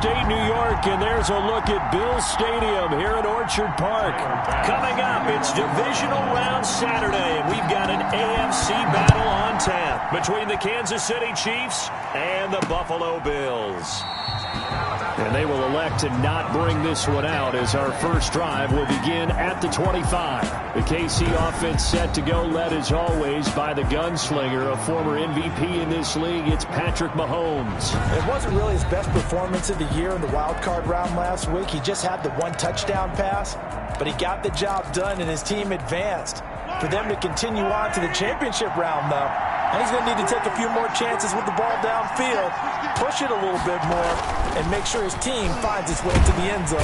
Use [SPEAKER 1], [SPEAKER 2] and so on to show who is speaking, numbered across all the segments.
[SPEAKER 1] upstate New York, and there's a look at Bills Stadium here at Orchard Park. Coming up, it's Divisional Round Saturday, and we've got an AFC battle on tap between the Kansas City Chiefs and the Buffalo Bills. And they will elect to not bring this one out as our first drive will begin at the 25. The KC offense set to go, led as always by the gunslinger, a former MVP in this league. It's Patrick Mahomes.
[SPEAKER 2] It wasn't really his best performance of the year in the wild card round last week. He just had the one touchdown pass, but he got the job done and his team advanced. For them to continue on to the championship round, though, and he's going to need to take a few more chances with the ball downfield, push it a little bit more, and make sure his team finds its way to the end zone.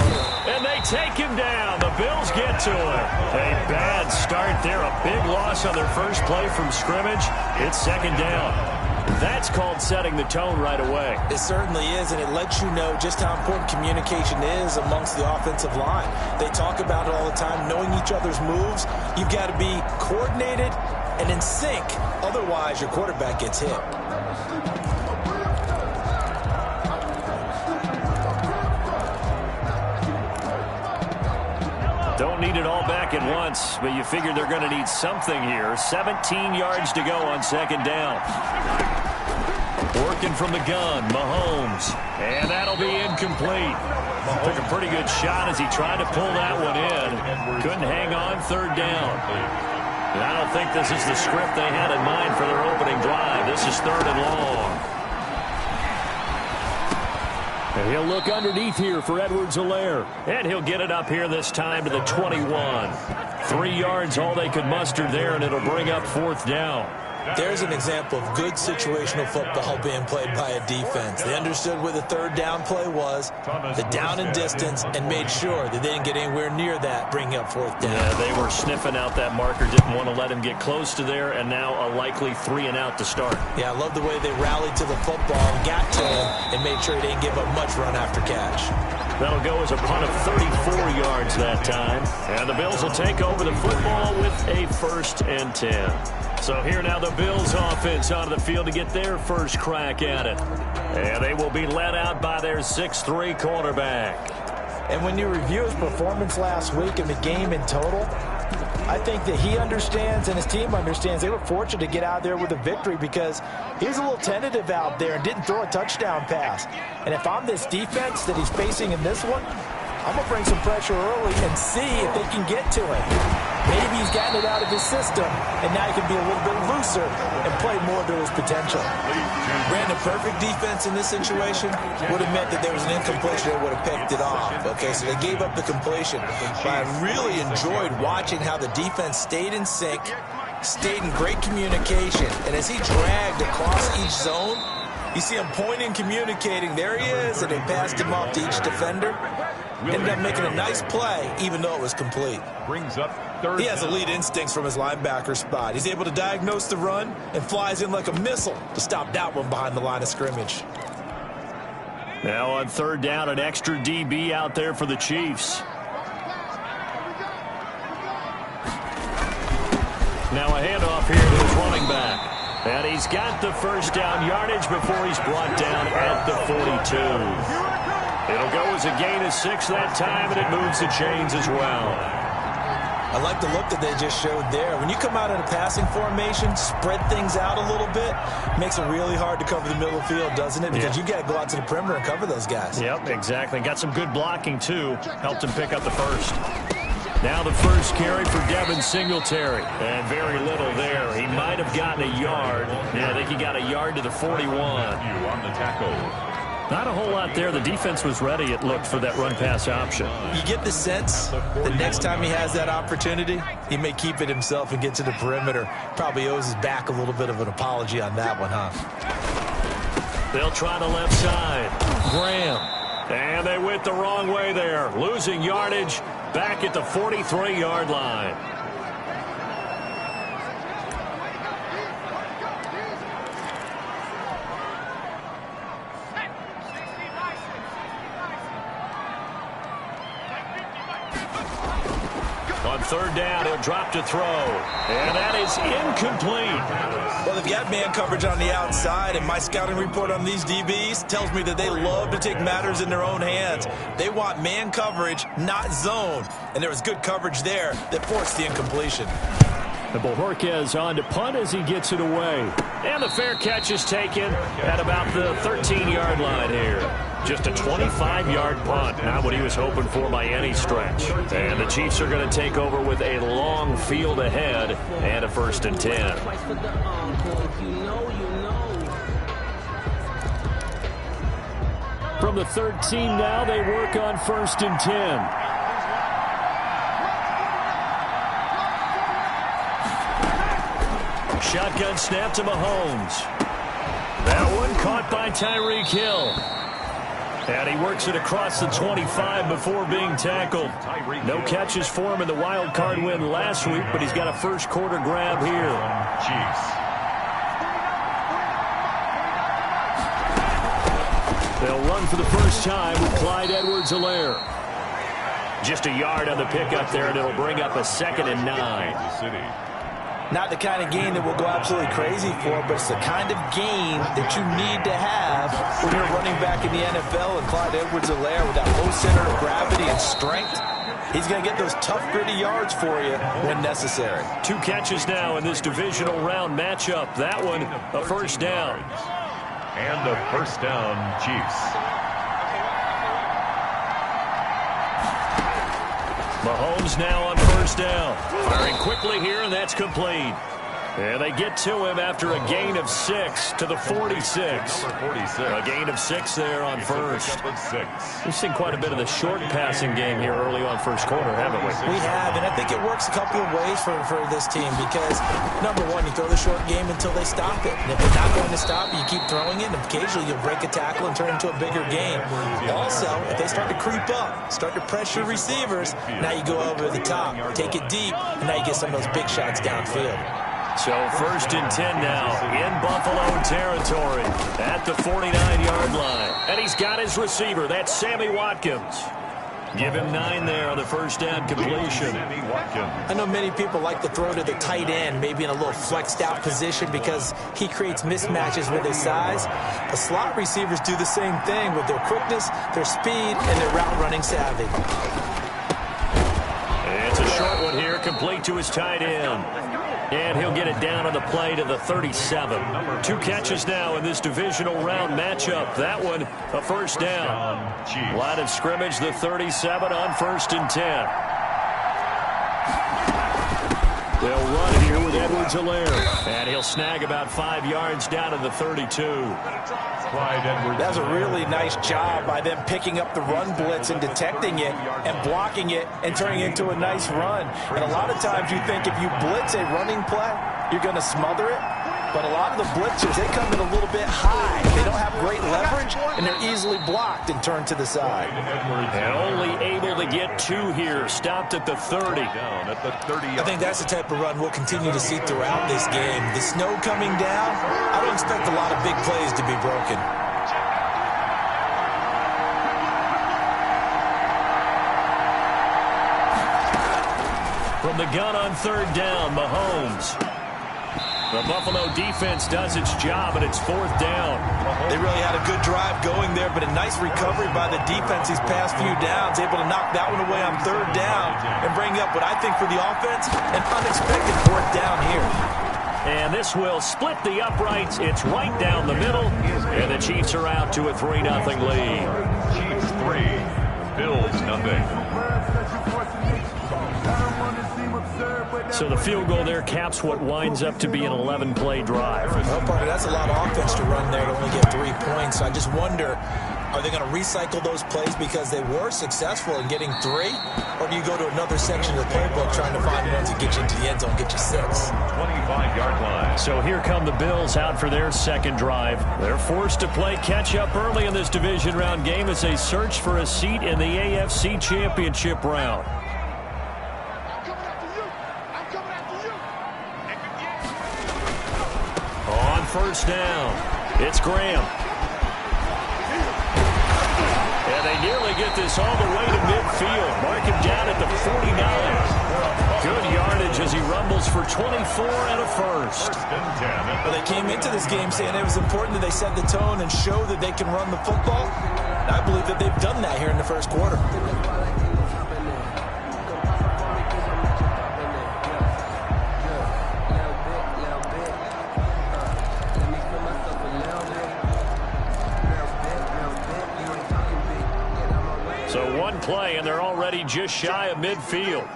[SPEAKER 1] And they take him down. The Bills get to it. A bad start there. A big loss on their first play from scrimmage. It's second down. That's called setting the tone right away.
[SPEAKER 2] It certainly is, and it lets you know just how important communication is amongst the offensive line. They talk about it all the time, knowing each other's moves. You've got to be coordinated and in sync. Otherwise, your quarterback gets hit.
[SPEAKER 1] Don't need it all back at once, but you figure they're going to need something here. 17 yards to go on second down. Working from the gun, Mahomes. And that'll be incomplete. Took a pretty good shot as he tried to pull that one in. Couldn't hang on third down. And I don't think this is the script they had in mind for their opening drive. This is third and long. And he'll look underneath here for Edwards-Helaire. And he'll get it up here this time to the 21. 3 yards, all they could muster there, and it'll bring up fourth down.
[SPEAKER 2] There's an example of good situational football being played by a defense. They understood where the third down play was, the down and distance, and made sure that they didn't get anywhere near that, bringing up fourth down.
[SPEAKER 1] Yeah, they were sniffing out that marker, didn't want to let him get close to there, and now a likely 3 and out to start.
[SPEAKER 2] Yeah, I love the way they rallied to the football and got to him and made sure he didn't give up much run after catch.
[SPEAKER 1] That'll go as a punt of 34 yards that time. And the Bills will take over the football with a 1st and 10. So here now the Bills offense onto the field to get their first crack at it. And they will be led out by their 6'3" quarterback.
[SPEAKER 2] And when you review his performance last week in the game in total, I think that he understands and his team understands they were fortunate to get out there with a victory because he was a little tentative out there and didn't throw a touchdown pass. And if I'm this defense that he's facing in this one, I'm going to bring some pressure early and see if they can get to him. Maybe he's gotten it out of his system, and now he can be a little bit looser and play more to his potential. Brandon, perfect defense in this situation would have meant that there was an incompletion that would have picked it off. Okay, so they gave up the completion. But I really enjoyed watching how the defense stayed in sync, stayed in great communication, and as he dragged across each zone, you see him pointing, communicating. There he is, and they passed him off to each defender. Ended up making a nice play, even though it was complete.
[SPEAKER 3] Brings up third.
[SPEAKER 2] He has elite instincts from his linebacker spot. He's able to diagnose the run and flies in like a missile to stop that one behind the line of scrimmage.
[SPEAKER 1] Now on third down, an extra DB out there for the Chiefs. Now a handoff here to his running back. And he's got the first down yardage before he's brought down at the 42. It'll go as a gain of 6 that time, and it moves the chains as well.
[SPEAKER 2] I like the look that they just showed there. When you come out in a passing formation, spread things out a little bit, makes it really hard to cover the middle of the field, doesn't it? Because you got to go out to the perimeter and cover those guys.
[SPEAKER 1] Yep, exactly. Got some good blocking, too. Helped him pick up the first. Now the first carry for Devin Singletary. And very little there. He might have gotten a yard. Yeah, I think he got a yard to the 41.
[SPEAKER 3] On the tackle.
[SPEAKER 1] Not a whole lot there. The defense was ready, it looked, for that run-pass option.
[SPEAKER 2] You get the sense that next time he has that opportunity, he may keep it himself and get to the perimeter. Probably owes his back a little bit of an apology on that one, huh?
[SPEAKER 1] They'll try the left side. Graham. And they went the wrong way there. Losing yardage back at the 43-yard line. On third down, he'll drop to throw. And that is incomplete.
[SPEAKER 2] Well, they've got man coverage on the outside, and my scouting report on these DBs tells me that they love to take matters in their own hands. They want man coverage, not zone. And there was good coverage there that forced the incompletion.
[SPEAKER 1] And Bojorquez on to punt as he gets it away. And the fair catch is taken at about the 13-yard line here. Just a 25-yard punt, not what he was hoping for by any stretch. And the Chiefs are going to take over with a long field ahead and a 1st and 10. From the 13 now, they work on 1st and 10. Shotgun snap to Mahomes. That one caught by Tyreek Hill. And he works it across the 25 before being tackled. No catches for him in the wild card win last week, but he's got a first quarter grab here.
[SPEAKER 3] Chiefs.
[SPEAKER 1] They'll run for the first time with Clyde Edwards-Helaire. Just a yard on the pickup there, and it'll bring up a 2nd and 9.
[SPEAKER 2] Not the kind of game that we'll go absolutely crazy for, but it's the kind of game that you need to have when you're running back in the NFL. And Clyde Edwards-Helaire, with that low center of gravity and strength, he's going to get those tough, gritty yards for you when necessary.
[SPEAKER 1] 2 catches now in this divisional round matchup. That one, a first down.
[SPEAKER 3] And a first down, Chiefs.
[SPEAKER 1] Mahomes now on first down. Firing quickly here, and that's complete. And they get to him after a gain of 6 to the 46. A gain of 6 there on first. We've seen quite a bit of the short passing game here early on first quarter, haven't we?
[SPEAKER 2] We have, and I think it works a couple of ways for this team because, number one, you throw the short game until they stop it. And if they're not going to stop it, you keep throwing it, and occasionally you'll break a tackle and turn it into a bigger game. Also, if they start to creep up, start to pressure receivers, now you go over the top, take it deep, and now you get some of those big shots downfield.
[SPEAKER 1] So 1st and 10 now in Buffalo territory at the 49-yard line. And he's got his receiver. That's Sammy Watkins. Give him 9 there on the first down completion.
[SPEAKER 2] I know many people like to throw to the tight end, maybe in a little flexed out position because he creates mismatches with his size. The slot receivers do the same thing with their quickness, their speed, and their route running savvy.
[SPEAKER 1] It's a short one here, complete to his tight end. And he'll get it down on the play to the 37. 2 catches now in this divisional round matchup. That one, a first down. Line of scrimmage, the 37 on 1st and 10. They'll run it here with Edwards-Helaire. And he'll snag about 5 yards down to the 32.
[SPEAKER 2] That's a really nice job by them picking up the run blitz and detecting it and blocking it and turning it into a nice run. And a lot of times you think if you blitz a running play, you're going to smother it. But a lot of the blitzers, they come in a little bit high. They don't have great leverage, and they're easily blocked and turned to the side.
[SPEAKER 1] And only able to get 2 here. Stopped at the 30.
[SPEAKER 2] I think that's the type of run we'll continue to see throughout this game. The snow coming down, I don't expect a lot of big plays to be broken.
[SPEAKER 1] From the gun on third down, Mahomes. The Buffalo defense does its job, and it's 4th down.
[SPEAKER 2] They really had a good drive going there, but a nice recovery by the defense these past few downs, able to knock that one away on 3rd down and bring up what I think for the offense, an unexpected 4th down here.
[SPEAKER 1] And this will split the uprights. It's right down the middle, and the Chiefs are out to a 3-0 lead.
[SPEAKER 3] Chiefs 3, Bills nothing.
[SPEAKER 1] So the field goal there caps what winds up to be an 11-play drive.
[SPEAKER 2] Well, partner, that's a lot of offense to run there to only get 3 points. So I just wonder, are they going to recycle those plays because they were successful in getting 3? Or do you go to another section of the playbook trying to find ones that get you into the end zone, get you 6?
[SPEAKER 3] 25-yard line.
[SPEAKER 1] So here come the Bills out for their second drive. They're forced to play catch-up early in this division round game as they search for a seat in the AFC Championship round. First down. It's Graham. And they nearly get this all the way to midfield. Mark him down at the 49. as he rumbles for 24 and a first.
[SPEAKER 2] Well, they came into this game saying it was important that they set the tone and show that they can run the football. And I believe that they've done that here in the first quarter.
[SPEAKER 1] So one play, and they're already just shy of midfield.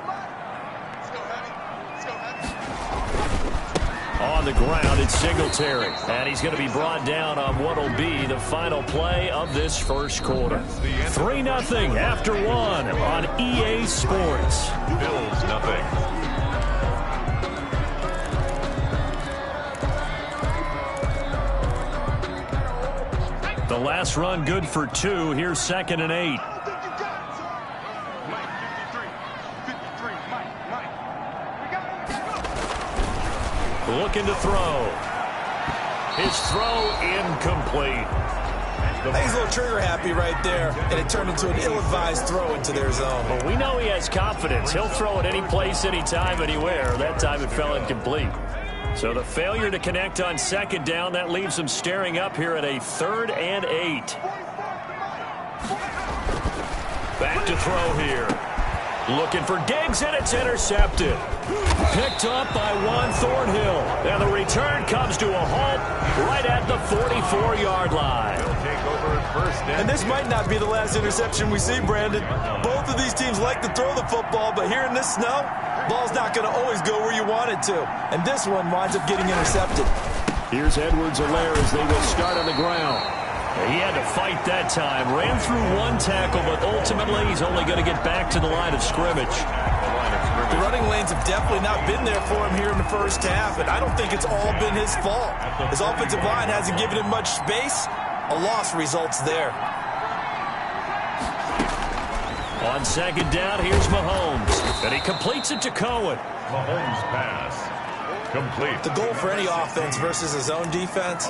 [SPEAKER 1] On the ground, it's Singletary. And he's going to be brought down on what will be the final play of this first quarter. 3-0 after one on EA Sports.
[SPEAKER 3] Bills nothing.
[SPEAKER 1] The last run good for 2. Here's 2nd and 8. Looking to throw. His throw incomplete.
[SPEAKER 2] He's a little trigger happy right there, and it turned into an ill-advised throw into their zone.
[SPEAKER 1] Well, we know he has confidence. He'll throw it any place, anytime, anywhere. That time it fell incomplete. So the failure to connect on 2nd down, that leaves him staring up here at a 3rd and 8. Back to throw here. Looking for Diggs, and it's intercepted. Picked up by Juan Thornhill. And the return comes to a halt right at the 44-yard line.
[SPEAKER 2] And this might not be the last interception we see, Brandon. Both of these teams like to throw the football, but here in this snow, ball's not going to always go where you want it to. And this one winds up getting intercepted.
[SPEAKER 1] Here's Edwards-Helaire as they will start on the ground. He had to fight that time. Ran through one tackle, but ultimately he's only going to get back to the line of scrimmage.
[SPEAKER 2] The running lanes have definitely not been there for him here in the first half, and I don't think it's all been his fault. His offensive line hasn't given him much space. A loss results there.
[SPEAKER 1] On 2nd down, here's Mahomes. And he completes it to Cohen.
[SPEAKER 3] Mahomes pass. Complete.
[SPEAKER 2] The goal for any offense versus a zone defense,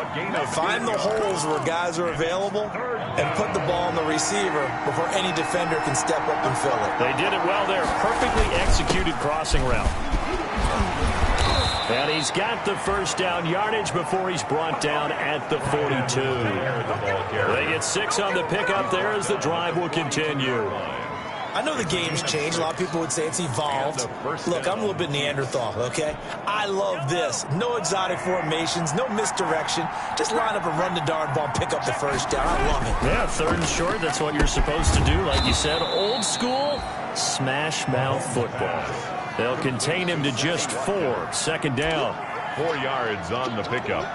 [SPEAKER 2] find the holes where guys are available and put the ball on the receiver before any defender can step up and fill it.
[SPEAKER 1] They did it well there. Perfectly executed crossing route. And he's got the first down yardage before he's brought down at the 42. They get 6 on the pickup there as the drive will continue.
[SPEAKER 2] I know the game's changed. A lot of people would say it's evolved. Look, I'm a little bit Neanderthal, okay? I love this. No exotic formations, no misdirection. Just line up and run the darn ball, pick up the first down. I love it.
[SPEAKER 1] Yeah, 3rd and short, that's what you're supposed to do. Like you said, old school, smash mouth football. They'll contain him to just 4. 2nd down.
[SPEAKER 3] 4 yards on the pickup.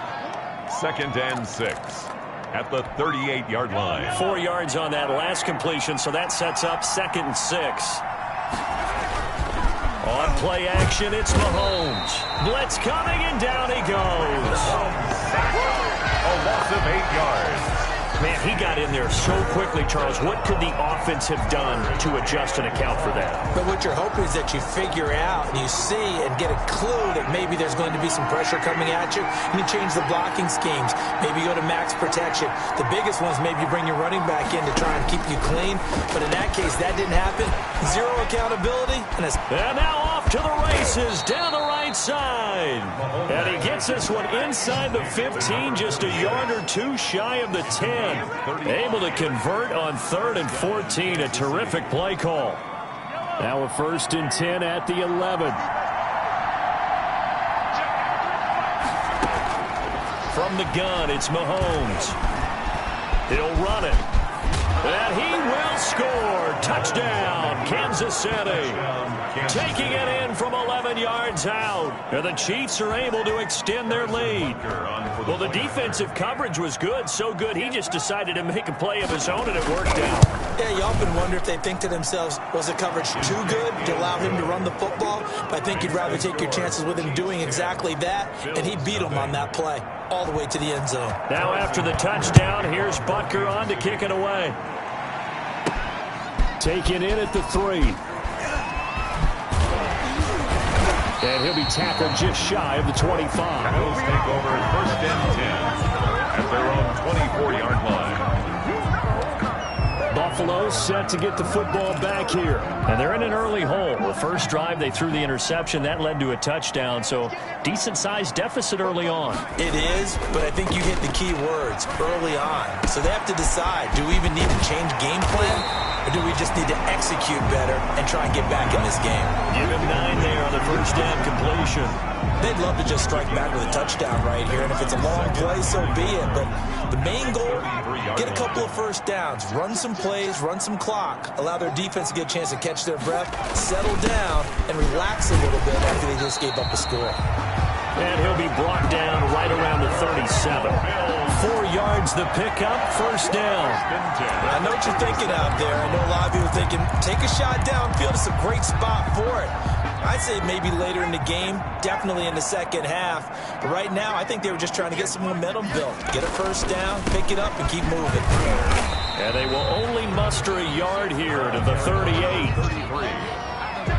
[SPEAKER 3] 2nd and 6. At the 38-yard line.
[SPEAKER 1] 4 yards on that last completion, so that sets up 2nd and 6. On play action, it's Mahomes. Blitz coming, and down he goes.
[SPEAKER 3] A loss of 8 yards.
[SPEAKER 1] Man, he got in there so quickly, Charles. What could the offense have done to adjust and account for that?
[SPEAKER 2] But what you're hoping is that you figure out and you see and get a clue that maybe there's going to be some pressure coming at you, and you change the blocking schemes. Maybe you go to max protection. The biggest ones, maybe you bring your running back in to try and keep you clean. But in that case, that didn't happen. Zero accountability. And
[SPEAKER 1] now off to the races down the right side. And he gets this one inside the 15, just a yard or 2 shy of the 10. Able to convert on 3rd and 14. A terrific play call. Now a 1st and 10 at the 11. From the gun, it's Mahomes. He'll run it. And he will score. Touchdown, Kansas City. Taking it in from 11 yards out. And the Chiefs are able to extend their lead. Well, the defensive coverage was good. So good, he just decided to make a play of his own, and it worked out.
[SPEAKER 2] Yeah, you often wonder if they think to themselves, was the coverage too good to allow him to run the football? But I think you'd rather take your chances with him doing exactly that, and he beat him on that play all the way to the end zone.
[SPEAKER 1] Now after the touchdown, here's Butker on to kick it away. Taken in at the 3. And he'll be tackled just shy of the 25.
[SPEAKER 3] Bills take over 1st and 10 at their own 24-yard line.
[SPEAKER 1] Buffalo set to get the football back here. And they're in an early hole. The first drive, they threw the interception. That led to a touchdown, so decent-sized deficit early on.
[SPEAKER 2] It is, but I think you hit the key words, early on. So they have to decide, do we even need to change game plan, or do we just need to execute better and try and get back in this game?
[SPEAKER 1] Give him 9 there on the first down completion.
[SPEAKER 2] They'd love to just strike back with a touchdown right here, and if it's a long play, so be it. But the main goal, get a couple of first downs, run some plays, run some clock, allow their defense to get a chance to catch their breath, settle down, and relax a little bit after they just gave up a score.
[SPEAKER 1] And he'll be brought down right around the 37. 4 yards the pickup, first down.
[SPEAKER 2] I know what you're thinking out there. I know a lot of people are thinking, take a shot downfield. It's a great spot for it. I'd say maybe later in the game, definitely in the second half. But right now, I think they were just trying to get some momentum built. Get a first down, pick it up, and keep moving.
[SPEAKER 1] And they will only muster a yard here to the 38.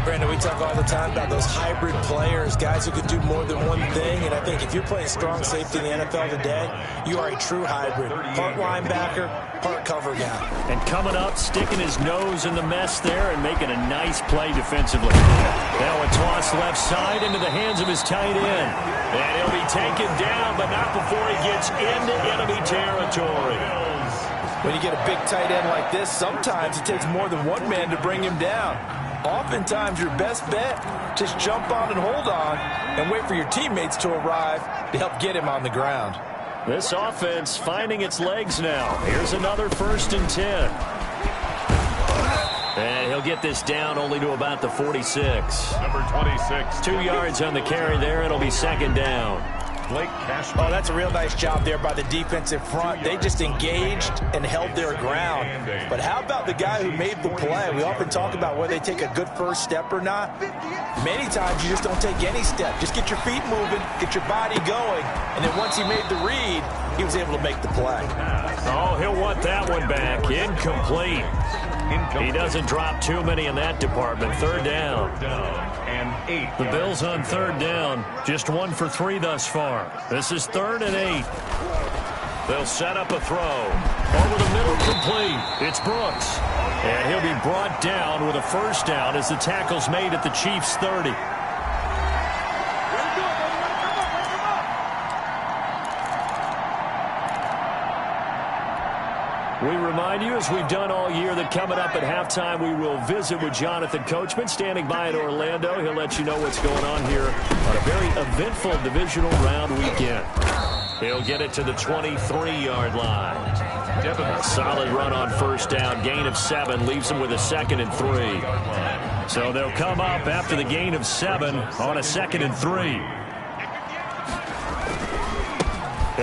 [SPEAKER 2] Brandon, we talk all the time about those hybrid players, guys who can do more than one thing. And I think if you're playing strong safety in the NFL today, you are a true hybrid. Part linebacker, part cover guy.
[SPEAKER 1] And coming up, sticking his nose in the mess there and making a nice play defensively. Now a toss left side into the hands of his tight end. And he'll be taken down, but not before he gets into enemy territory.
[SPEAKER 2] When you get a big tight end like this, sometimes it takes more than one man to bring him down. Oftentimes, your best bet, just jump on and hold on and wait for your teammates to arrive to help get him on the ground.
[SPEAKER 1] This offense finding its legs now. Here's another 1st and 10. And he'll get this down only to about the 46.
[SPEAKER 3] Number 26.
[SPEAKER 1] 2 yards on the carry there. It'll be 2nd down.
[SPEAKER 2] Oh, that's a real nice job there by the defensive front. They just engaged and held their ground. But how about the guy who made the play? We often talk about whether they take a good first step or not. Many times you just don't take any step. Just get your feet moving, get your body going, and then once he made the read, he was able to make the play.
[SPEAKER 1] Oh, he'll want that one back. Incomplete. He doesn't drop too many in that department. 3rd down.
[SPEAKER 3] And 8.
[SPEAKER 1] The Bills on 3rd down. Just 1 for 3 thus far. This is 3rd and 8. They'll set up a throw. Over the middle, complete. It's Brooks. And he'll be brought down with a first down as the tackle's made at the Chiefs' 30. We remind you, as we've done all year, that coming up at halftime, we will visit with Jonathan Coachman, standing by in Orlando. He'll let you know what's going on here on a very eventful divisional round weekend. He'll get it to the 23-yard line. A solid run on first down. Gain of 7 leaves him with a 2nd and 3. So they'll come up after the gain of 7 on a 2nd and 3.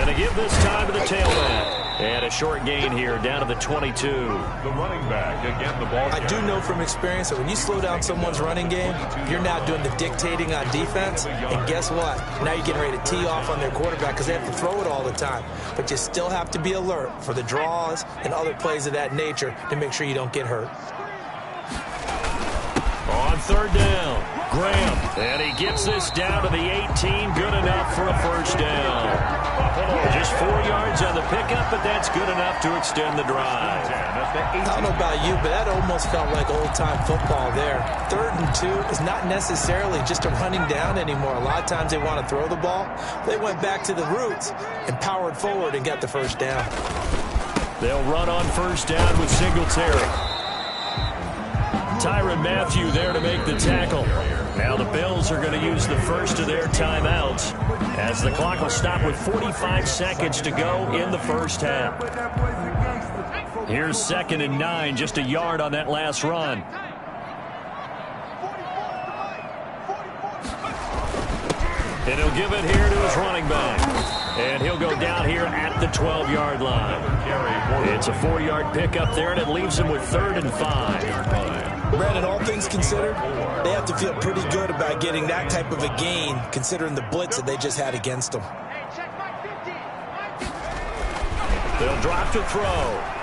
[SPEAKER 1] And to give this time to the tailback. And a short gain here, down to the 22.
[SPEAKER 3] The running back, again, the ball.
[SPEAKER 2] I do know from experience that when you slow down someone's running game, you're now doing the dictating on defense. And guess what? Now you're getting ready to tee off on their quarterback because they have to throw it all the time. But you still have to be alert for the draws and other plays of that nature to make sure you don't get hurt.
[SPEAKER 1] On 3rd down, Graham. And he gets this down to the 18. Good enough for a first down. Just 4 yards on the pickup, but that's good enough to extend the drive.
[SPEAKER 2] I don't know about you, but that almost felt like old-time football there. 3rd and 2 is not necessarily just a running down anymore. A lot of times they want to throw the ball. They went back to the roots and powered forward and got the first down.
[SPEAKER 1] They'll run on first down with Singletary. Tyrann Mathieu there to make the tackle. Now the Bills are going to use the first of their timeouts as the clock will stop with 45 seconds to go in the first half. Here's 2nd and 9, just a yard on that last run. And he'll give it here to his running back. And he'll go down here at the 12-yard line. It's a 4-yard pickup there, and it leaves him with 3rd and 5.
[SPEAKER 2] Brandon, all things considered, they have to feel pretty good about getting that type of a gain, considering the blitz that they just had against them.
[SPEAKER 1] They'll drop to throw.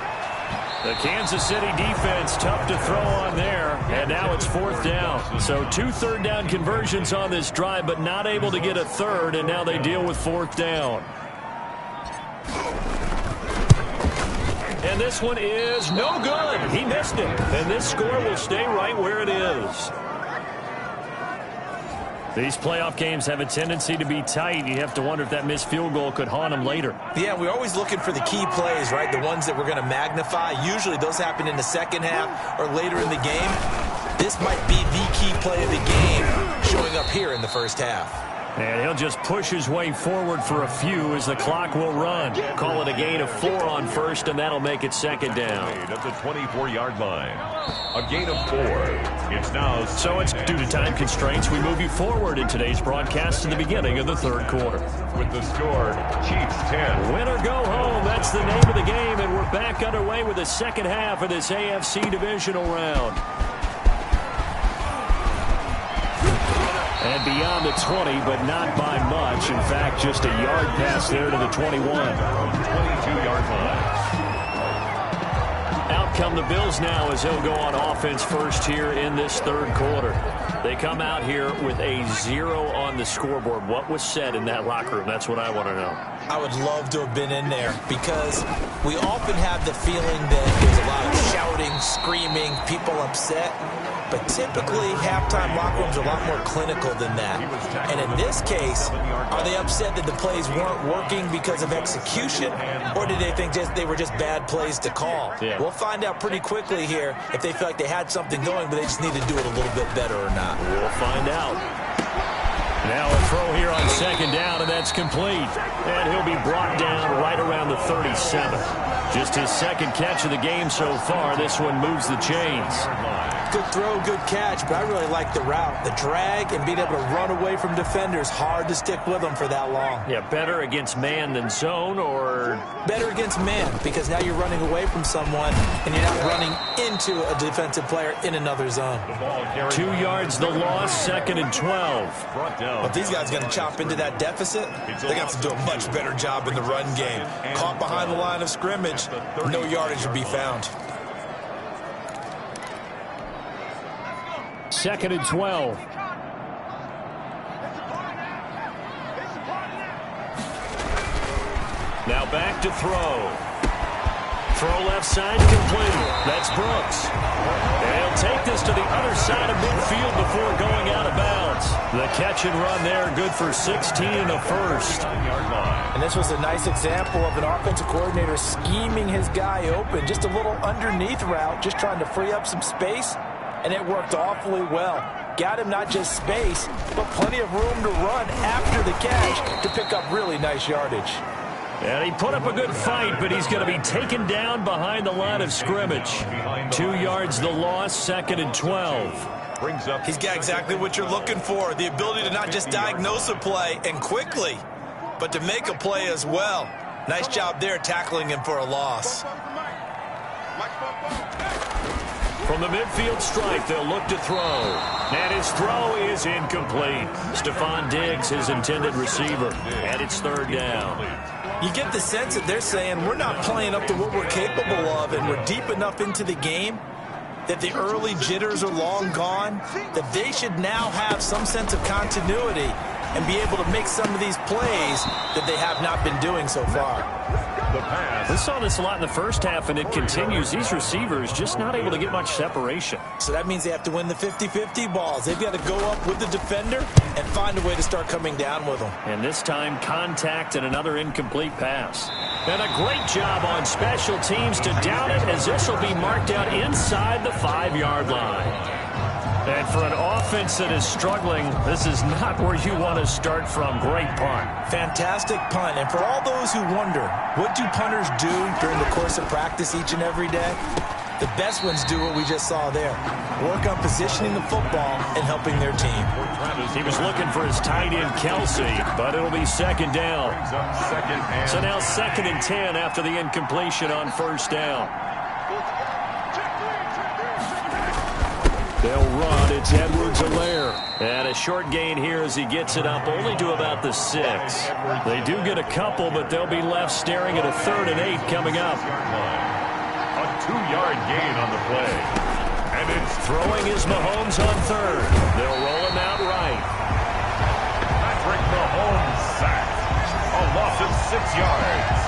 [SPEAKER 1] The Kansas City defense tough to throw on there, and now it's 4th down. So 2 third-down conversions on this drive, but not able to get a third, and now they deal with 4th down. And And this one is no good. He missed it. And this score will stay right where it is. These playoff games have a tendency to be tight. You have to wonder if that missed field goal could haunt them later.
[SPEAKER 2] Yeah, we're always looking for the key plays, right? The ones that we're going to magnify. Usually those happen in the second half or later in the game. This might be the key play of the game showing up here in the first half.
[SPEAKER 1] And he'll just push his way forward for a few as the clock will run. Call it a gain of 4 on first, and that'll make it second down.
[SPEAKER 3] At the 24-yard line. A gain of 4. It's now.
[SPEAKER 1] So it's due to time constraints. We move you forward in today's broadcast to the beginning of the third quarter.
[SPEAKER 3] With the score, Chiefs 10.
[SPEAKER 1] Win or go home. That's the name of the game, and we're back underway with the second half of this AFC divisional round. And beyond the 20, but not by much. In fact, just a yard pass there to the 21.
[SPEAKER 3] 22-yard line.
[SPEAKER 1] Out come the Bills now as they'll go on offense first here in this third quarter. They come out here with a 0 on the scoreboard. What was said in that locker room? That's what I want to know.
[SPEAKER 2] I would love to have been in there because we often have the feeling that there's a lot of shouting, screaming, people upset. But typically, halftime locker rooms are a lot more clinical than that. And in this case, are they upset that the plays weren't working because of execution, or did they think they were just bad plays to call?
[SPEAKER 1] Yeah.
[SPEAKER 2] We'll find out pretty quickly here if they feel like they had something going, but they just need to do it a little bit better or not.
[SPEAKER 1] We'll find out. Now a throw here on second down, and that's complete. And he'll be brought down right around the 37. Just his second catch of the game so far. This one moves the chains.
[SPEAKER 2] Good throw, good catch, but I really like the route. The drag and being able to run away from defenders, hard to stick with them for that long.
[SPEAKER 1] Yeah, better against man than zone, or?
[SPEAKER 2] Better against man, because now you're running away from someone and you're not running into a defensive player in another zone.
[SPEAKER 1] 2 yards the loss, second and 12.
[SPEAKER 2] But these guys are going to chop into that deficit. They got to do a much better job in the run game. Caught behind the line of scrimmage, no yardage would be found.
[SPEAKER 1] Second and 12. Now back to throw. Throw left side, complete. That's Brooks. And he'll take this to the other side of midfield before going out of bounds. The catch and run there, good for 16 and a first.
[SPEAKER 2] And this was a nice example of an offensive coordinator scheming his guy open. Just a little underneath route, just trying to free up some space. And it worked awfully well. Got him not just space, but plenty of room to run after the catch to pick up really nice yardage.
[SPEAKER 1] And he put up a good fight, but he's going to be taken down behind the line of scrimmage. 2 yards the loss, second and 12.
[SPEAKER 2] He's got exactly what you're looking for, the ability to not just diagnose a play and quickly, but to make a play as well. Nice job there tackling him for a loss.
[SPEAKER 1] From the midfield stripe, they'll look to throw. And his throw is incomplete. Stephon Diggs, his intended receiver. And it's third down.
[SPEAKER 2] You get the sense that they're saying we're not playing up to what we're capable of, and we're deep enough into the game that the early jitters are long gone, that they should now have some sense of continuity and be able to make some of these plays that they have not been doing so far.
[SPEAKER 1] We saw this a lot in the first half, and it continues. These receivers just not able to get much separation.
[SPEAKER 2] So that means they have to win the 50-50 balls. They've got to go up with the defender and find a way to start coming down with them.
[SPEAKER 1] And this time, contact and another incomplete pass. And a great job on special teams to down it, as this will be marked out inside the 5-yard line. And for an offense that is struggling, this is not where you want to start from. Great punt.
[SPEAKER 2] Fantastic punt. And for all those who wonder, what do punters do during the course of practice each and every day? The best ones do what we just saw there. Work on positioning the football and helping their team.
[SPEAKER 1] He was looking for his tight end, Kelsey, but it'll be second down. So now second and 10 after the incompletion on first down. They'll run. It's Edwards-Helaire. And a short gain here as he gets it up only to about the 6. They do get a couple, but they'll be left staring at a 3rd and 8 coming up.
[SPEAKER 3] A 2-yard gain on the play. And it's
[SPEAKER 1] throwing is Mahomes on 3rd. They'll roll him out right.
[SPEAKER 3] Patrick Mahomes sacked. A loss of 6 yards.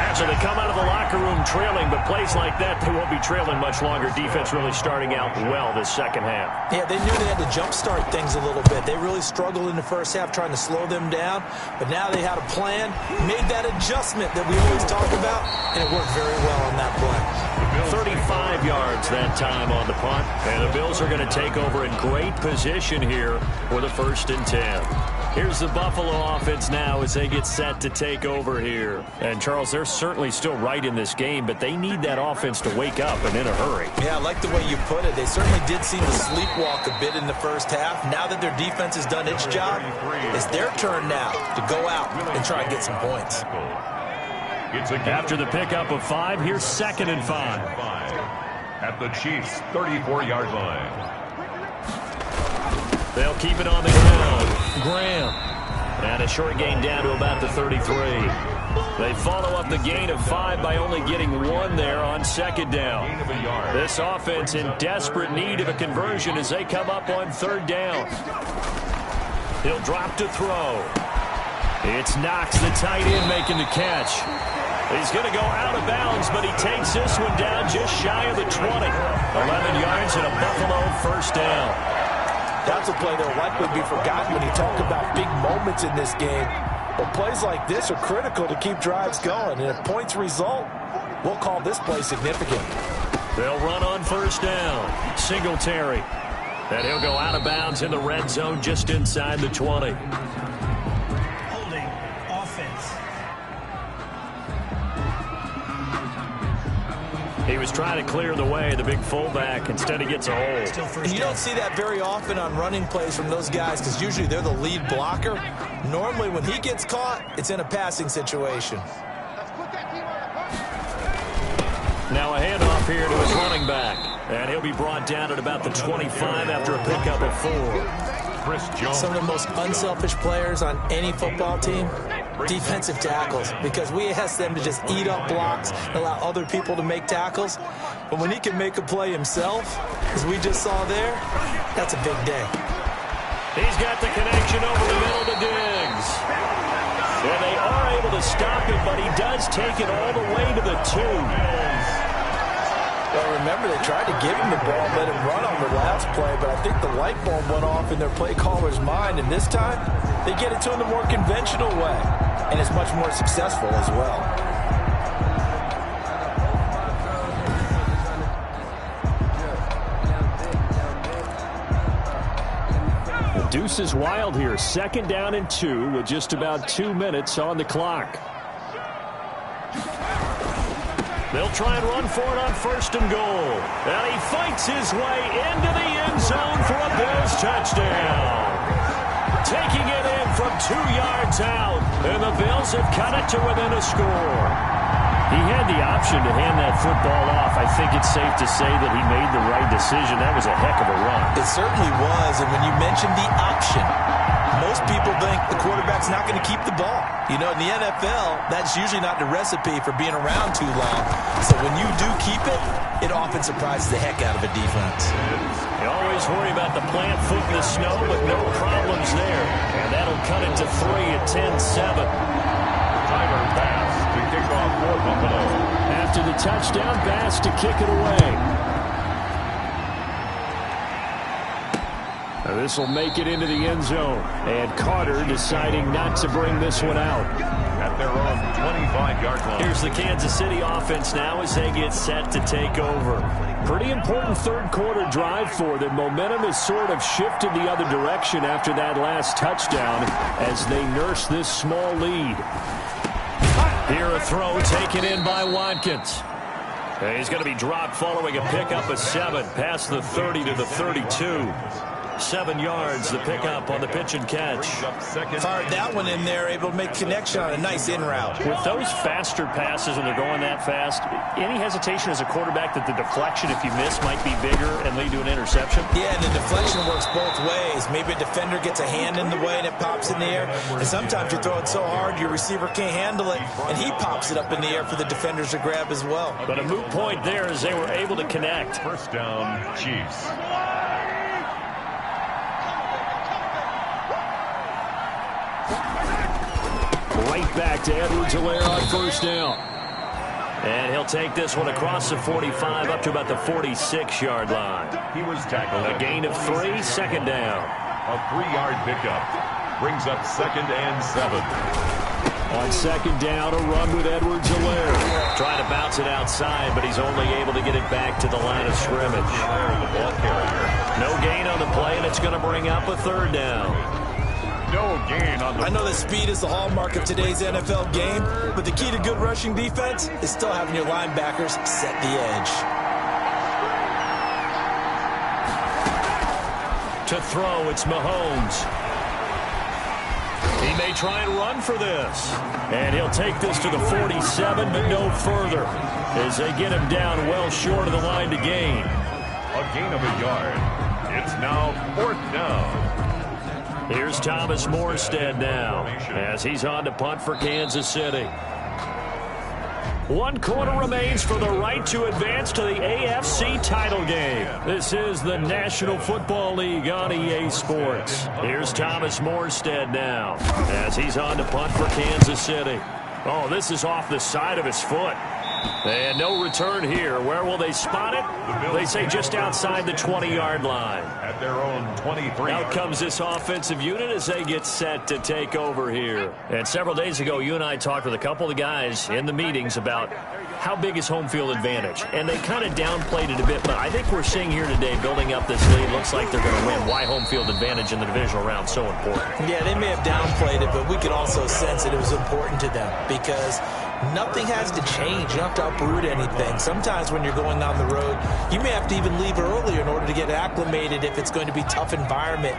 [SPEAKER 3] And
[SPEAKER 1] So they come out of the locker room trailing, but plays like that, they won't be trailing much longer. Defense really starting out well this second half.
[SPEAKER 2] Yeah, they knew they had to jumpstart things a little bit. They really struggled in the first half trying to slow them down, but now they had a plan, made that adjustment that we always talk about, and it worked very well on that play.
[SPEAKER 1] 35 yards that time on the punt, and the Bills are going to take over in great position here for the 1st and 10. Here's the Buffalo offense now as they get set to take over here. And, Charles, they're certainly still right in this game, but they need that offense to wake up and in a hurry.
[SPEAKER 2] Yeah, I like the way you put it. They certainly did seem to sleepwalk a bit in the first half. Now that their defense has done its job, it's their turn now to go out and try and get some points.
[SPEAKER 1] After the pickup of 5, here's 2nd and 5.
[SPEAKER 3] At the Chiefs' 34-yard line.
[SPEAKER 1] They'll keep it on the ground. Graham. And a short gain down to about the 33. They follow up the gain of 5 by only getting 1 there on 2nd down. This offense in desperate need of a conversion as they come up on 3rd down. He'll drop to throw. It's Knox, the tight end, making the catch. He's going to go out of bounds, but he takes this one down just shy of the 20. 11 yards and a Buffalo 1st down.
[SPEAKER 2] That's a play that will likely be forgotten when you talk about big moments in this game. But plays like this are critical to keep drives going. And if points result, we'll call this play significant.
[SPEAKER 1] They'll run on 1st down. Singletary. And he'll go out of bounds in the red zone just inside the 20.
[SPEAKER 4] Holding offense.
[SPEAKER 1] He was trying to clear the way, the big fullback. Instead, he gets a hold.
[SPEAKER 2] And you don't see that very often on running plays from those guys because usually they're the lead blocker. Normally, when he gets caught, it's in a passing situation.
[SPEAKER 1] Now a handoff here to his running back. And he'll be brought down at about the 25 after a pickup of 4.
[SPEAKER 2] Some of the most unselfish players on any football team, defensive tackles, because we ask them to just eat up blocks and allow other people to make tackles. But when he can make a play himself, as we just saw there, that's a big day.
[SPEAKER 1] He's got the connection over the middle to Diggs. And they are able to stop him, but he does take it all the way to the 2.
[SPEAKER 2] Well, remember, they tried to give him the ball and let him run on the last play, but I think the light bulb went off in their play caller's mind, and this time they get it to him the more conventional way, and it's much more successful as well.
[SPEAKER 1] The deuce is wild here. 2nd down and 2 with just about 2 minutes on the clock. They'll try and run for it on 1st and goal. And he fights his way into the end zone for a Bills touchdown. Taking it in from 2 yards out. And the Bills have cut it to within a score. He had the option to hand that football off. I think it's safe to say that he made the right decision. That was a heck of a run.
[SPEAKER 2] It certainly was. And when you mentioned the option, most people think the quarterback's not going to keep the ball. You know, in the NFL, that's usually not the recipe for being around too long. So when you do keep it, it often surprises the heck out of a defense.
[SPEAKER 1] You always worry about the plant foot in the snow, but no problems there. And that'll cut it to 3 at 10-7.
[SPEAKER 3] Timer pass to kick off for Buffalo.
[SPEAKER 1] After the touchdown pass to kick it away. This will make it into the end zone. And Carter deciding not to bring this one out.
[SPEAKER 3] At their own 25-yard line.
[SPEAKER 1] Here's the Kansas City offense now as they get set to take over. Pretty important 3rd quarter drive for them. Momentum has sort of shifted the other direction after that last touchdown as they nurse this small lead. Here a throw taken in by Watkins. And he's going to be dropped following a pickup of 7 past the 30 to the 32. 7 yards, the pickup on the pitch and catch.
[SPEAKER 2] Fired that one in there, able to make connection on a nice in route.
[SPEAKER 1] With those faster passes when they're going that fast, any hesitation as a quarterback that the deflection, if you miss, might be bigger and lead to an interception?
[SPEAKER 2] Yeah, and the deflection works both ways. Maybe a defender gets a hand in the way and it pops in the air. And sometimes you throw it so hard your receiver can't handle it, and he pops it up in the air for the defenders to grab as well.
[SPEAKER 1] But a moot point there as they were able to connect.
[SPEAKER 3] 1st down, Chiefs.
[SPEAKER 1] Right back to Edwards-Helaire on 1st down. And he'll take this one across the 45 up to about the 46-yard line.
[SPEAKER 3] He was tackled.
[SPEAKER 1] A gain of 3, 2nd down.
[SPEAKER 3] A 3-yard pickup. Brings up 2nd and 7.
[SPEAKER 1] On 2nd down, a run with Edwards-Helaire. Trying to bounce it outside, but he's only able to get it back to the line of scrimmage.
[SPEAKER 3] The ball carrier.
[SPEAKER 1] No gain on the play, and it's going to bring up a 3rd down.
[SPEAKER 3] No gain on the...
[SPEAKER 2] I know that speed is the hallmark of today's NFL game, but the key to good rushing defense is still having your linebackers set the edge.
[SPEAKER 1] To throw, it's Mahomes. He may try and run for this. And he'll take this to the 47, but no further, as they get him down well short of the line to gain.
[SPEAKER 3] A gain of a yard. It's now 4th down.
[SPEAKER 1] Here's Thomas Morstead now, as he's on to punt for Kansas City. 1 quarter remains for the right to advance to the AFC title game. This is the National Football League on EA Sports. Here's Thomas Morstead now, as he's on to punt for Kansas City. Oh, this is off the side of his foot. And no return here. Where will they spot it? They say just outside the 20-yard line.
[SPEAKER 3] At their own 23.
[SPEAKER 1] Out comes this offensive unit as they get set to take over here. And several days ago, you and I talked with a couple of guys in the meetings about how big is home field advantage. And they kind of downplayed it a bit, but I think we're seeing here today, building up this lead, looks like they're going to win. Why home field advantage in the divisional round so important?
[SPEAKER 2] Yeah, they may have downplayed it, but we could also sense that it was important to them because nothing has to change. You don't have to uproot anything. Sometimes when you're going on the road, you may have to even leave earlier in order to get acclimated if it's going to be a tough environment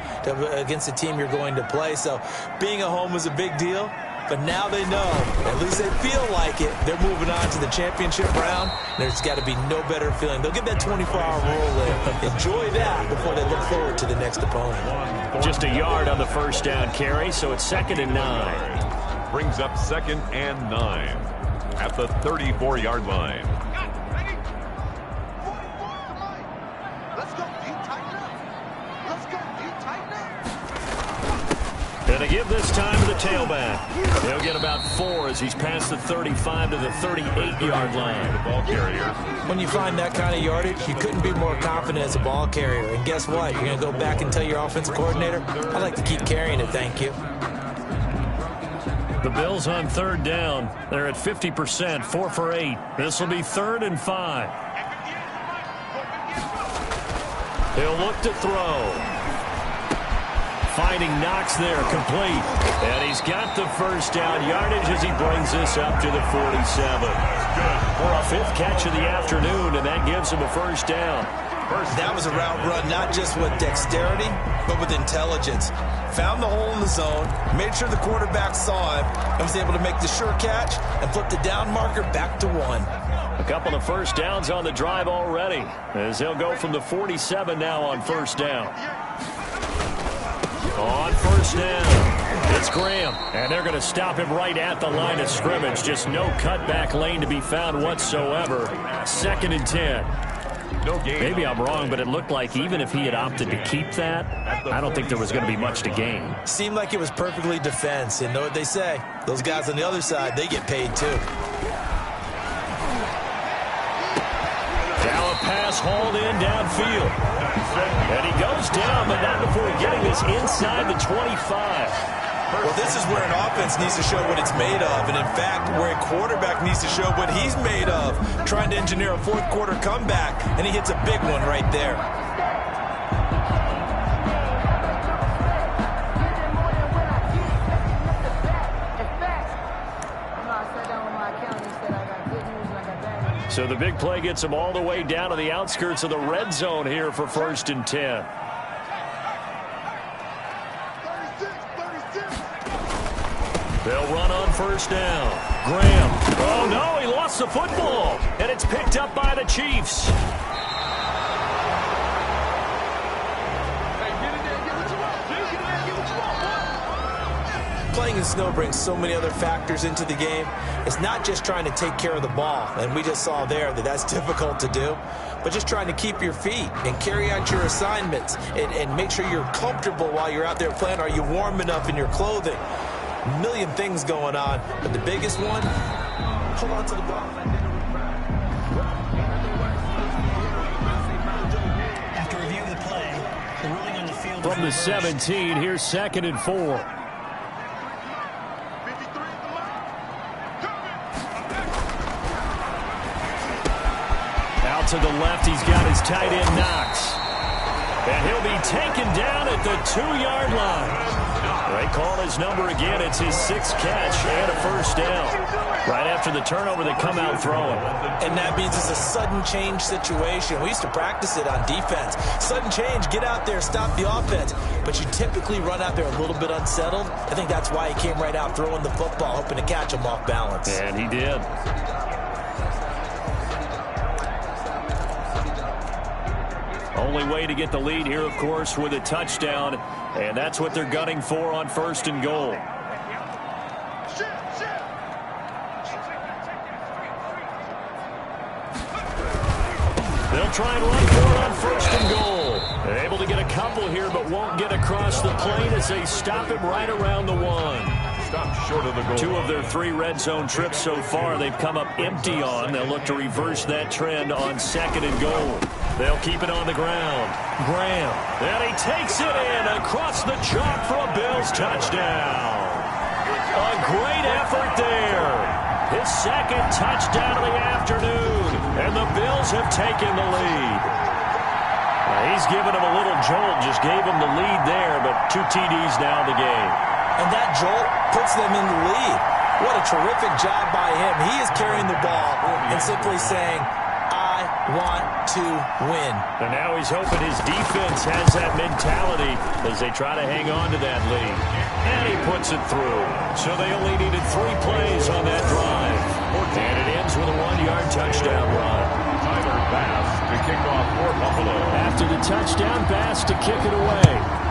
[SPEAKER 2] against the team you're going to play. So being at home was a big deal, but now they know, at least they feel like it, they're moving on to the championship round. There's got to be no better feeling. They'll get that 24-hour roll in. Enjoy that before they look forward to the next opponent.
[SPEAKER 1] Just a yard on the 1st down carry, so it's 2nd and 9.
[SPEAKER 3] Brings up 2nd and 9 at the 34-yard line.
[SPEAKER 1] And to give this time to the tailback. He'll get about 4 as he's past the 35 to the 38-yard line.
[SPEAKER 3] The ball carrier.
[SPEAKER 2] When you find that kind of yardage, you couldn't be more confident as a ball carrier. And guess what? You're going to go back and tell your offensive coordinator, I'd like to keep carrying it, thank you.
[SPEAKER 1] The Bills on 3rd down. They're at 50%, 4 for 8. This will be 3rd and 5. He'll look to throw. Finding Knox there, complete. And he's got the 1st down yardage as he brings this up to the 47. For a 5th catch of the afternoon, and that gives him a 1st down.
[SPEAKER 2] That was a route run not just with dexterity, but with intelligence. Found the hole in the zone, made sure the quarterback saw him, and was able to make the sure catch and flip the down marker back to 1.
[SPEAKER 1] A couple of 1st downs on the drive already, as they'll go from the 47 now on 1st down. On 1st down, it's Graham, and they're going to stop him right at the line of scrimmage. Just no cutback lane to be found whatsoever. 2nd and 10.
[SPEAKER 3] No gain.
[SPEAKER 1] Maybe I'm wrong, but it looked like even if he had opted to keep that, I don't think there was going to be much to gain.
[SPEAKER 2] Seemed like it was perfectly defense. And know what they say? Those guys on the other side, they get paid too.
[SPEAKER 1] Now a pass hauled in downfield. And he goes down, but not before getting this inside the 25.
[SPEAKER 2] Well, this is where an offense needs to show what it's made of. And, in fact, where a quarterback needs to show what he's made of. Trying to engineer a 4th quarter comeback, and he hits a big one right there.
[SPEAKER 1] So the big play gets him all the way down to the outskirts of the red zone here for 1st and 10. They'll run on 1st down. Graham. Oh, no, he lost the football. And it's picked up by the Chiefs.
[SPEAKER 2] Playing in snow brings so many other factors into the game. It's not just trying to take care of the ball, and we just saw there that that's difficult to do, but just trying to keep your feet and carry out your assignments and make sure you're comfortable while you're out there playing. Are you warm enough in your clothing? A million things going on, but the biggest one, hold on to the ball.
[SPEAKER 1] From the 17, here's 2nd and 4. Out to the left, he's got his tight end Knox. And he'll be taken down at the 2-yard line. They call his number again. It's his 6th catch and a first down. Right after the turnover, they come out throwing.
[SPEAKER 2] And that means it's a sudden change situation. We used to practice it on defense. Sudden change, get out there, stop the offense. But you typically run out there a little bit unsettled. I think that's why he came right out throwing the football, hoping to catch him off balance.
[SPEAKER 1] And he did. Only way to get the lead here, of course, with a touchdown. And that's what they're gunning for on 1st and goal. They'll try and run for it on 1st and goal. They're able to get a couple here, but won't get across the plane as they stop him right around the 1.
[SPEAKER 3] Stop short of the goal.
[SPEAKER 1] 2 of their 3 red zone trips so far they've come up empty on. They'll look to reverse that trend on 2nd and goal. They'll keep it on the ground. Graham. And he takes it in across the chalk for a Bills touchdown. A great effort there. His 2nd touchdown of the afternoon. And the Bills have taken the lead. He's given him a little jolt. Just gave him the lead there, but 2 TDs now in the game.
[SPEAKER 2] And that jolt puts them in the lead. What a terrific job by him. He is carrying the ball and simply saying, I want to win.
[SPEAKER 1] And now he's hoping his defense has that mentality as they try to hang on to that lead. And he puts it through. So they only needed 3 plays on that drive. And it ends with a 1-yard touchdown run.
[SPEAKER 3] Tyler Bass to kick off for Buffalo.
[SPEAKER 1] After the touchdown, Bass to kick it away.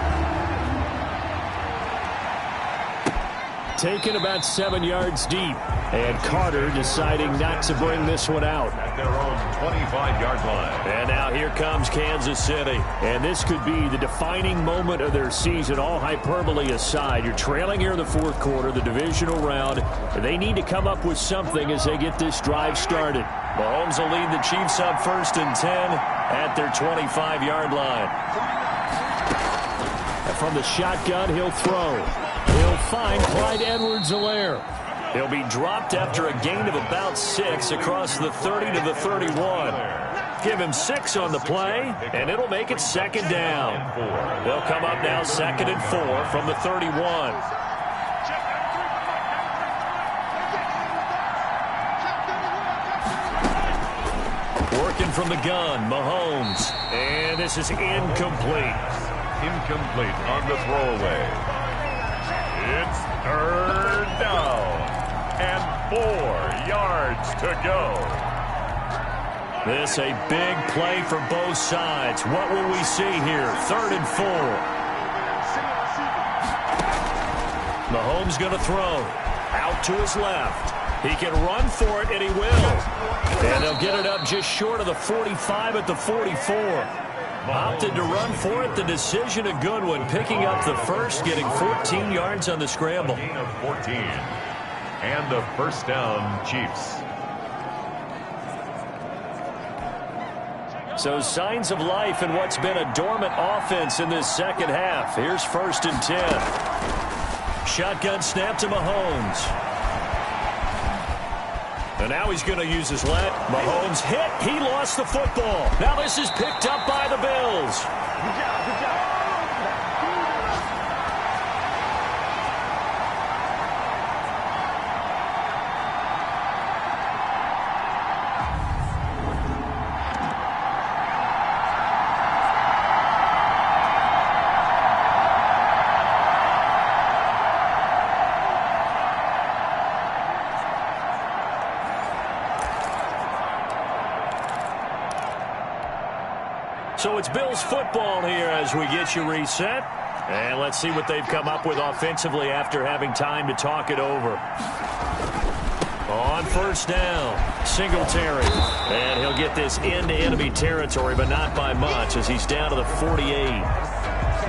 [SPEAKER 1] Taken about 7 yards deep. And Carter deciding not to bring this one out.
[SPEAKER 3] At their own 25-yard line.
[SPEAKER 1] And now here comes Kansas City. And this could be the defining moment of their season, all hyperbole aside. You're trailing here in the 4th quarter, the divisional round. And they need to come up with something as they get this drive started. Mahomes will lead the Chiefs up 1st and 10 at their 25-yard line. And from the shotgun, he'll throw. He'll find Clyde Edwards-Helaire. He'll be dropped after a gain of about 6 across the 30 to the 31. Give him 6 on the play, and it'll make it 2nd down. They'll come up now 2nd and 4 from the 31. Working from the gun, Mahomes. And this is incomplete.
[SPEAKER 3] Incomplete on the throwaway. It's 3rd down. And 4 yards to go.
[SPEAKER 1] This a big play for both sides. What will we see here? 3rd and 4. Mahomes going to throw. Out to his left. He can run for it, and he will. And they'll get it up just short of the 45 at the 44. Opted to run for it. The decision a good one. Picking up the first, getting 14 yards on the scramble.
[SPEAKER 3] Gain of 14. And the first down, Chiefs.
[SPEAKER 1] So signs of life in what's been a dormant offense in this 2nd half. Here's 1st and 10. Shotgun snap to Mahomes. And now he's going to use his leg. Mahomes hit. He lost the football. Now this is picked up by the Bills.
[SPEAKER 3] Good job, good job.
[SPEAKER 1] So it's Bills football here as we get you reset. And let's see what they've come up with offensively after having time to talk it over. On 1st down, Singletary. And he'll get this into enemy territory, but not by much as he's down to the 48.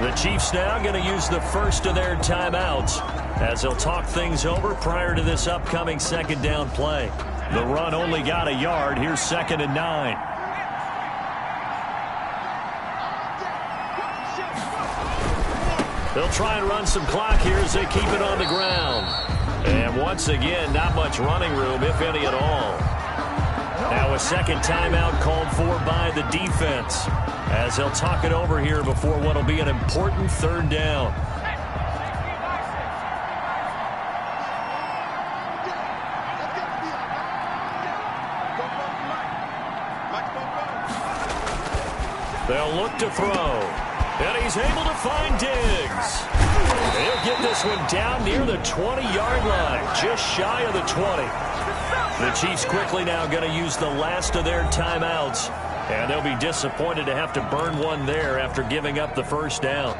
[SPEAKER 1] The Chiefs now going to use the first of their timeouts as they'll talk things over prior to this upcoming 2nd down play. The run only got a yard. Here's 2nd and 9. They'll try and run some clock here as they keep it on the ground. And once again, not much running room, if any at all. Now a second timeout called for by the defense as they'll talk it over here before what will be an important third down. They'll look to throw. And he's able to find Diggs. He'll get this one down near the 20-yard line, just shy of the 20. The Chiefs quickly now going to use the last of their timeouts, and they'll be disappointed to have to burn one there after giving up the first down.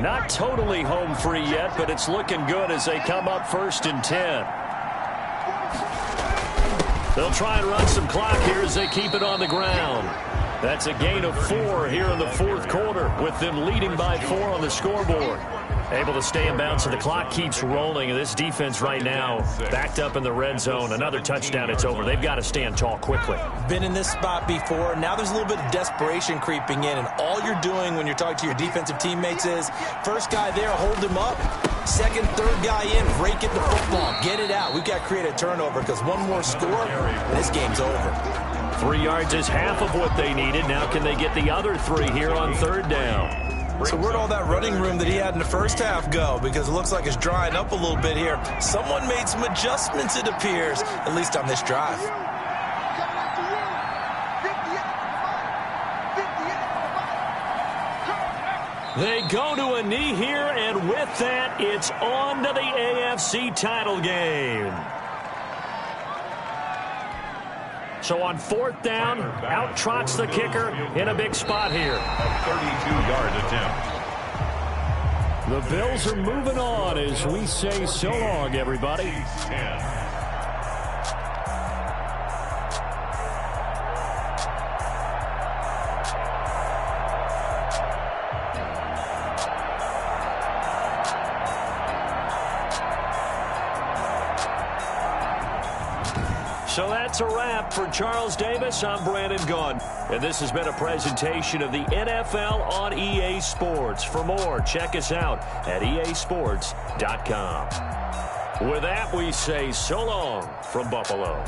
[SPEAKER 1] Not totally home free yet, but it's looking good as they come up 1st and 10. They'll try and run some clock here as they keep it on the ground. That's a gain of 4 here in the fourth quarter, with them leading by 4 on the scoreboard. Able to stay in bounds, so the clock keeps rolling. And this defense right now backed up in the red zone. Another touchdown, it's over. They've got to stand tall quickly.
[SPEAKER 2] Been in this spot before. Now there's a little bit of desperation creeping in. And all you're doing when you're talking to your defensive teammates is, first guy there, hold him up. Second, third guy in, break it the football. Get it out. We've got to create a turnover because one more score, and this game's over.
[SPEAKER 1] 3 yards is half of what they needed. Now can they get the other 3 here on third down?
[SPEAKER 2] So where'd all that running room that he had in the first half go? Because it looks like it's drying up a little bit here. Someone made some adjustments, it appears, at least on this drive.
[SPEAKER 1] They go to a knee here, and with that, it's on to the AFC title game. So on 4th down, out trots the kicker in a big spot here.
[SPEAKER 3] A 32-yard attempt.
[SPEAKER 1] The Bills are moving on as we say so long, everybody.
[SPEAKER 3] 10.
[SPEAKER 1] So that's a wrap for Charles Davis. I'm Brandon Gaudin, and this has been a presentation of the NFL on EA Sports. For more, check us out at easports.com. With that, we say so long from Buffalo.